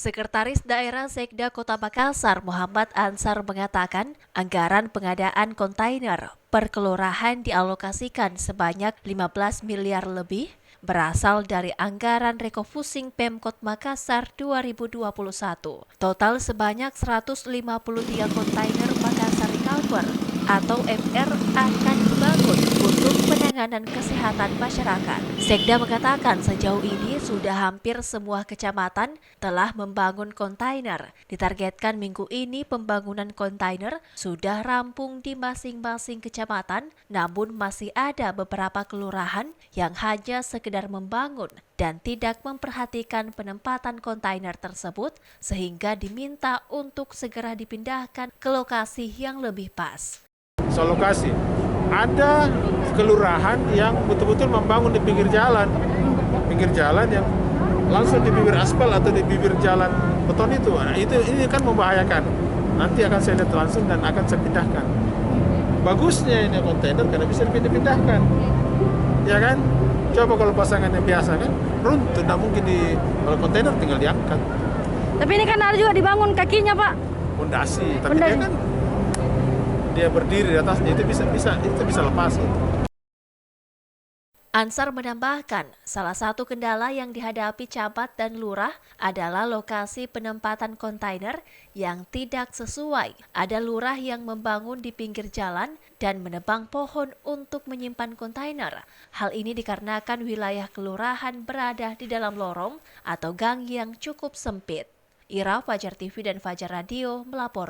Sekretaris Daerah Sekda Kota Makassar Muhammad Ansar mengatakan anggaran pengadaan kontainer per kelurahan dialokasikan sebanyak 15 miliar lebih berasal dari anggaran refocusing Pemkot Makassar 2021. Total sebanyak 153 kontainer Makassar Recover atau MR akan dibangun untuk penanganan kesehatan masyarakat. Sekda mengatakan sejauh ini sudah hampir semua kecamatan telah membangun kontainer. Ditargetkan minggu ini pembangunan kontainer sudah rampung di masing-masing kecamatan, namun masih ada beberapa kelurahan yang hanya sekedar membangun dan tidak memperhatikan penempatan kontainer tersebut sehingga diminta untuk segera dipindahkan ke lokasi yang lebih pas. Lokasi ada kelurahan yang betul-betul membangun di pinggir jalan yang langsung di bibir aspal atau di bibir jalan beton itu. Nah, ini kan membahayakan. Nanti akan saya lihat langsung dan akan saya pindahkan. Bagusnya ini kontainer karena bisa dipindahkan, ya kan? Coba kalau pasangan yang biasa kan runtuh, tidak mungkin kalau kontainer tinggal diangkat. Tapi ini kan ada juga dibangun kakinya, Pak. Pondasi, tapi dia berdiri di atasnya itu bisa lepas. Ansar menambahkan, salah satu kendala yang dihadapi camat dan lurah adalah lokasi penempatan kontainer yang tidak sesuai. Ada lurah yang membangun di pinggir jalan dan menebang pohon untuk menyimpan kontainer. Hal ini dikarenakan wilayah kelurahan berada di dalam lorong atau gang yang cukup sempit. Ira, Fajar TV dan Fajar Radio melaporkan.